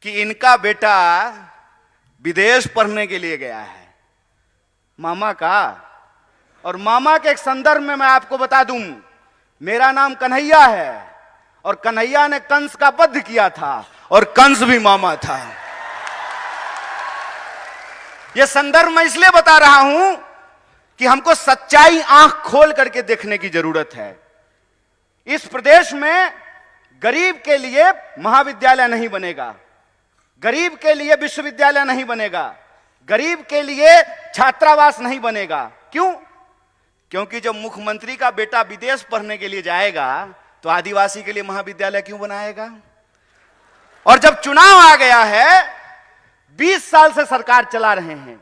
कि इनका बेटा विदेश पढ़ने के लिए गया है, मामा का। और मामा के एक संदर्भ में मैं आपको बता दूं, मेरा नाम कन्हैया है और कन्हैया ने कंस का वध किया था और कंस भी मामा था। यह संदर्भ मैं इसलिए बता रहा हूं कि हमको सच्चाई आंख खोल करके देखने की जरूरत है। इस प्रदेश में गरीब के लिए महाविद्यालय नहीं बनेगा, गरीब के लिए विश्वविद्यालय नहीं बनेगा, गरीब के लिए छात्रावास नहीं बनेगा। क्यों? क्योंकि जब मुख्यमंत्री का बेटा विदेश पढ़ने के लिए जाएगा तो आदिवासी के लिए महाविद्यालय क्यों बनाएगा? और जब चुनाव आ गया है, 20 साल से सरकार चला रहे हैं,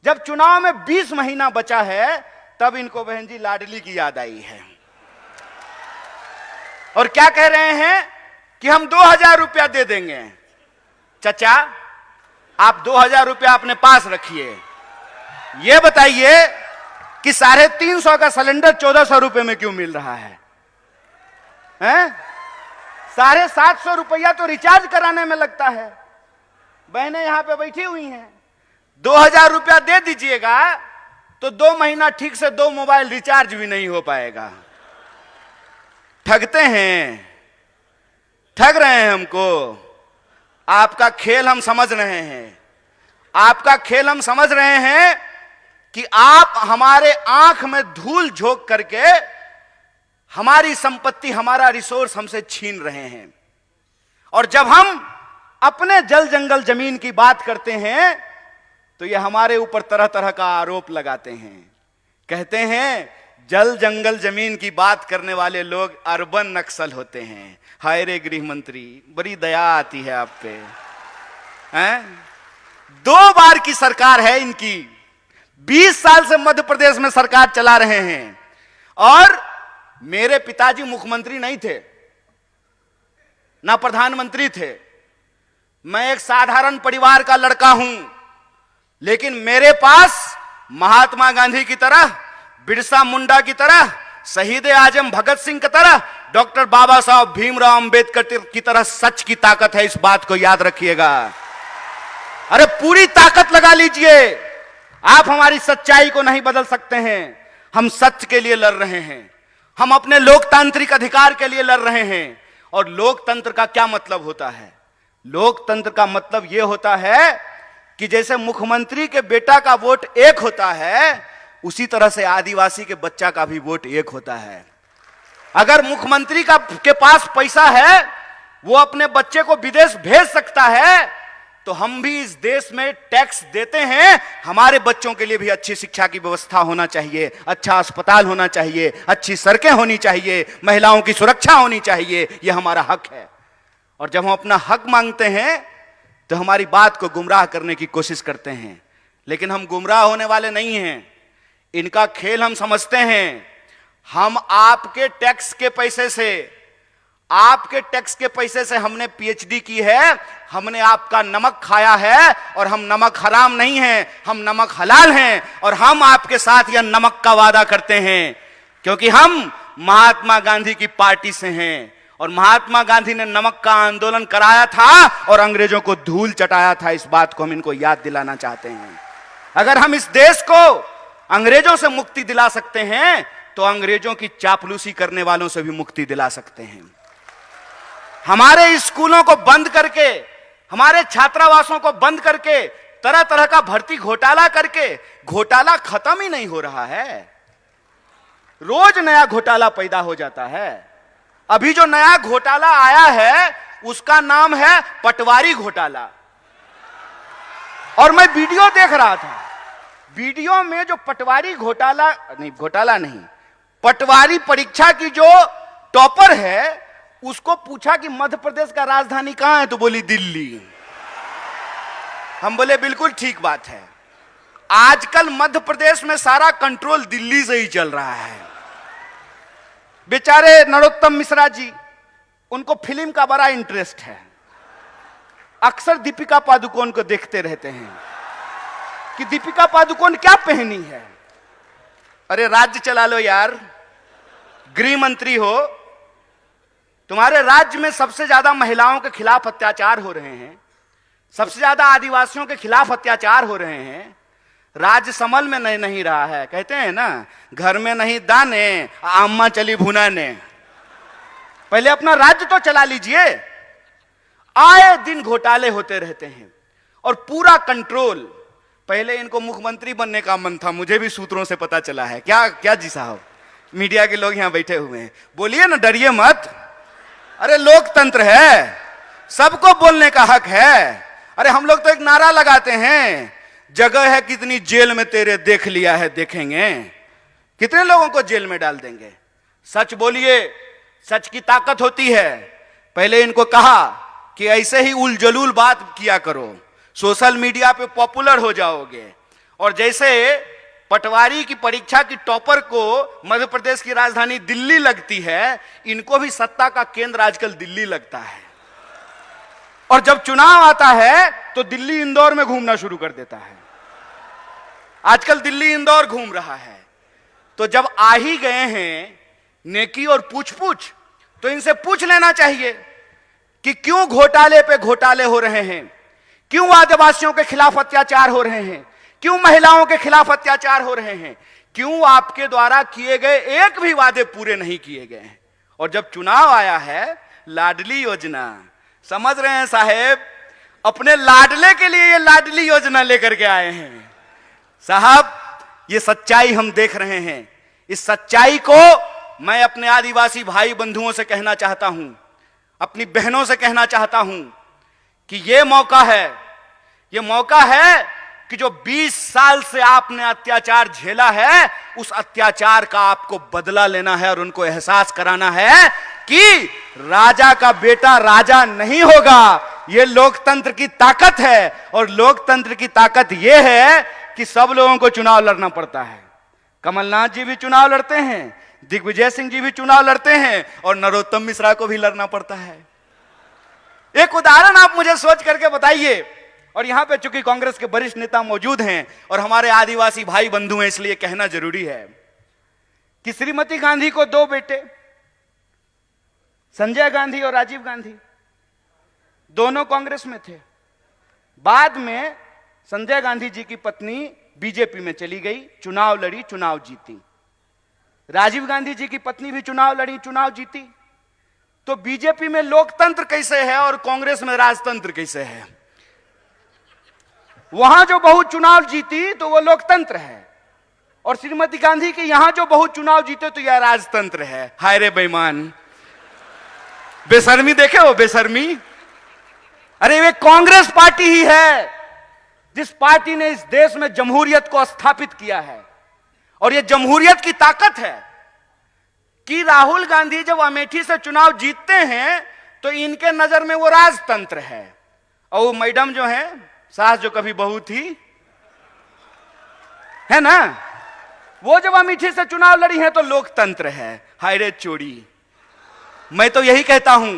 जब चुनाव में 20 महीना बचा है, तब इनको बहन जी लाडली की याद आई है और क्या कह रहे हैं कि हम 2000 रुपया दे देंगे। चचा, आप 2000 रुपया अपने पास रखिए, यह बताइए कि 350 का सिलेंडर 1400 रुपए में क्यों मिल रहा है? 750 रुपया तो रिचार्ज कराने में लगता है। बहनें यहां पे बैठी हुई हैं, 2000 रुपया दे दीजिएगा तो 2 महीना ठीक से 2 मोबाइल रिचार्ज भी नहीं हो पाएगा। ठगते हैं, ठग रहे हैं हमको। आपका खेल हम समझ रहे हैं, आपका खेल हम समझ रहे हैं कि आप हमारे आंख में धूल झोंक करके हमारी संपत्ति, हमारा रिसोर्स हमसे छीन रहे हैं। और जब हम अपने जल जंगल जमीन की बात करते हैं तो ये हमारे ऊपर तरह तरह का आरोप लगाते हैं। कहते हैं जल जंगल जमीन की बात करने वाले लोग अर्बन नक्सल होते हैं। हाय रे गृह मंत्री, बड़ी दया आती है आप पे। हैं? 2 बार की सरकार है इनकी, 20 साल से मध्य प्रदेश में सरकार चला रहे हैं। और मेरे पिताजी मुख्यमंत्री नहीं थे, ना प्रधानमंत्री थे। मैं एक साधारण परिवार का लड़का हूं, लेकिन मेरे पास महात्मा गांधी की तरह, बिरसा मुंडा की तरह, शहीद आजम भगत सिंह की तरह, डॉक्टर बाबा साहब भीमराव अंबेडकर की तरह सच की ताकत है। इस बात को याद रखिएगा। अरे पूरी ताकत लगा लीजिए, आप हमारी सच्चाई को नहीं बदल सकते हैं। हम सत्य के लिए लड़ रहे हैं, हम अपने लोकतांत्रिक अधिकार के लिए लड़ रहे हैं। और लोकतंत्र का क्या मतलब होता है? लोकतंत्र का मतलब यह होता है कि जैसे मुख्यमंत्री के बेटा का वोट एक होता है, उसी तरह से आदिवासी के बच्चा का भी वोट एक होता है। अगर मुख्यमंत्री के पास पैसा है, वो अपने बच्चे को विदेश भेज सकता है, तो हम भी इस देश में टैक्स देते हैं। हमारे बच्चों के लिए भी अच्छी शिक्षा की व्यवस्था होना चाहिए, अच्छा अस्पताल होना चाहिए, अच्छी सड़कें होनी चाहिए, महिलाओं की सुरक्षा होनी चाहिए। यह हमारा हक है। और जब हम अपना हक मांगते हैं तो हमारी बात को गुमराह करने की कोशिश करते हैं। लेकिन हम गुमराह होने वाले नहीं हैं, इनका खेल हम समझते हैं। हम आपके टैक्स के पैसे से, आपके टैक्स के पैसे से हमने पीएचडी की है, हमने आपका नमक खाया है। और हम नमक हराम नहीं हैं, हम नमक हलाल हैं। और हम आपके साथ यह नमक का वादा करते हैं क्योंकि हम महात्मा गांधी की पार्टी से हैं। और महात्मा गांधी ने नमक का आंदोलन कराया था और अंग्रेजों को धूल चटाया था। इस बात को हम इनको याद दिलाना चाहते हैं। अगर हम इस देश को अंग्रेजों से मुक्ति दिला सकते हैं तो अंग्रेजों की चापलूसी करने वालों से भी मुक्ति दिला सकते हैं। हमारे स्कूलों को बंद करके, हमारे छात्रावासों को बंद करके, तरह तरह का भर्ती घोटाला करके, घोटाला खत्म ही नहीं हो रहा है। रोज नया घोटाला पैदा हो जाता है। अभी जो नया घोटाला आया है उसका नाम है पटवारी घोटाला। और मैं वीडियो देख रहा था, वीडियो में जो पटवारी घोटाला नहीं, पटवारी परीक्षा की जो टॉपर है, उसको पूछा कि मध्य प्रदेश का राजधानी कहां है, तो बोली दिल्ली। हम बोले बिल्कुल ठीक बात है। आजकल मध्य प्रदेश में सारा कंट्रोल दिल्ली से ही चल रहा है। बेचारे नरोत्तम मिश्रा जी, उनको फिल्म का बड़ा इंटरेस्ट है, अक्सर दीपिका पादुकोण को देखते रहते हैं कि दीपिका पादुकोण क्या पहनी है। अरे राज्य चला लो यार, गृह मंत्री हो, तुम्हारे राज्य में सबसे ज्यादा महिलाओं के खिलाफ अत्याचार हो रहे हैं, सबसे ज्यादा आदिवासियों के खिलाफ अत्याचार हो रहे हैं, राज्य समल में नहीं रहा है। कहते हैं ना, घर में नहीं दाने, अम्मा चली भुनाने। पहले अपना राज्य तो चला लीजिए। आए दिन घोटाले होते रहते हैं और पूरा कंट्रोल। पहले इनको मुख्यमंत्री बनने का मन था, मुझे भी सूत्रों से पता चला है। क्या जी साहब, मीडिया के लोग यहां बैठे हुए हैं, बोलिए ना, डरिए मत। अरे लोकतंत्र है, सबको बोलने का हक है। अरे हम लोग तो एक नारा लगाते हैं, जगह है कितनी जेल में तेरे, देख लिया है देखेंगे। कितने लोगों को जेल में डाल देंगे। सच बोलिए, सच की ताकत होती है। पहले इनको कहा कि ऐसे ही उलझुल बात किया करो, सोशल मीडिया पे पॉपुलर हो जाओगे। और जैसे पटवारी की परीक्षा की टॉपर को मध्य प्रदेश की राजधानी दिल्ली लगती है, इनको भी सत्ता का केंद्र आजकल दिल्ली लगता है। और जब चुनाव आता है तो दिल्ली इंदौर में घूमना शुरू कर देता है। आजकल दिल्ली इंदौर घूम रहा है। तो जब आ ही गए हैं नेकी और पूछ पूछ, तो इनसे पूछ लेना चाहिए कि क्यों घोटाले पे घोटाले हो रहे हैं, क्यों आदिवासियों के खिलाफ अत्याचार हो रहे हैं, क्यों महिलाओं के खिलाफ अत्याचार हो रहे हैं, क्यों आपके द्वारा किए गए एक भी वादे पूरे नहीं किए गए हैं। और जब चुनाव आया है, लाडली योजना, समझ रहे हैं साहेब, अपने लाडले के लिए ये लाडली योजना लेकर के आए हैं साहब। ये सच्चाई हम देख रहे हैं। इस सच्चाई को मैं अपने आदिवासी भाई बंधुओं से कहना चाहता हूं, अपनी बहनों से कहना चाहता हूं कि ये मौका है कि जो 20 साल से आपने अत्याचार झेला है, उस अत्याचार का आपको बदला लेना है और उनको एहसास कराना है कि राजा का बेटा राजा नहीं होगा। यह लोकतंत्र की ताकत है। और लोकतंत्र की ताकत यह है कि सब लोगों को चुनाव लड़ना पड़ता है। कमलनाथ जी भी चुनाव लड़ते हैं, दिग्विजय सिंह जी भी चुनाव लड़ते हैं, और नरोत्तम मिश्रा को भी लड़ना पड़ता है। एक उदाहरण आप मुझे सोच करके बताइए। और यहां पे चूंकि कांग्रेस के वरिष्ठ नेता मौजूद हैं और हमारे आदिवासी भाई बंधु हैं, इसलिए कहना जरूरी है कि श्रीमती गांधी को 2 बेटे, संजय गांधी और राजीव गांधी, दोनों कांग्रेस में थे। बाद में संजय गांधी जी की पत्नी बीजेपी में चली गई, चुनाव लड़ी, चुनाव जीती। राजीव गांधी जी की पत्नी भी चुनाव लड़ी, चुनाव जीती। तो बीजेपी में लोकतंत्र कैसे है और कांग्रेस में राजतंत्र कैसे है? वहां जो बहू चुनाव जीती तो वो लोकतंत्र है, और श्रीमती गांधी की यहां जो बहू चुनाव जीते तो यह राजतंत्र है। हाय रे बेईमान, बेशर्मी देखे हो, बेशर्मी। अरे वे कांग्रेस पार्टी ही है जिस पार्टी ने इस देश में जमहूरियत को स्थापित किया है। और यह जमहूरियत की ताकत है कि राहुल गांधी जब अमेठी से चुनाव जीतते हैं तो इनके नजर में वो राजतंत्र है। और वो मैडम जो है, सास जो कभी बहू थी, है ना, वो जब अमेठी से चुनाव लड़ी है तो लोकतंत्र है। हाय रे चोरी। मैं तो यही कहता हूं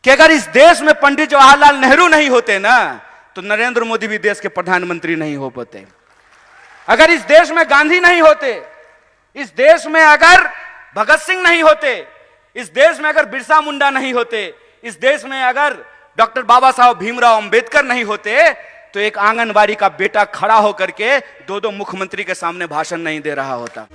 कि अगर इस देश में पंडित जवाहरलाल नेहरू नहीं होते ना, तो नरेंद्र मोदी भी देश के प्रधानमंत्री नहीं हो पाते। अगर इस देश में गांधी नहीं होते, इस देश में अगर भगत सिंह नहीं होते, इस देश में अगर बिरसा मुंडा नहीं होते, इस देश में अगर डॉक्टर बाबा साहब भीमराव अंबेडकर नहीं होते, तो एक आंगनबाड़ी का बेटा खड़ा होकर के 2-2 मुख्यमंत्री के सामने भाषण नहीं दे रहा होता।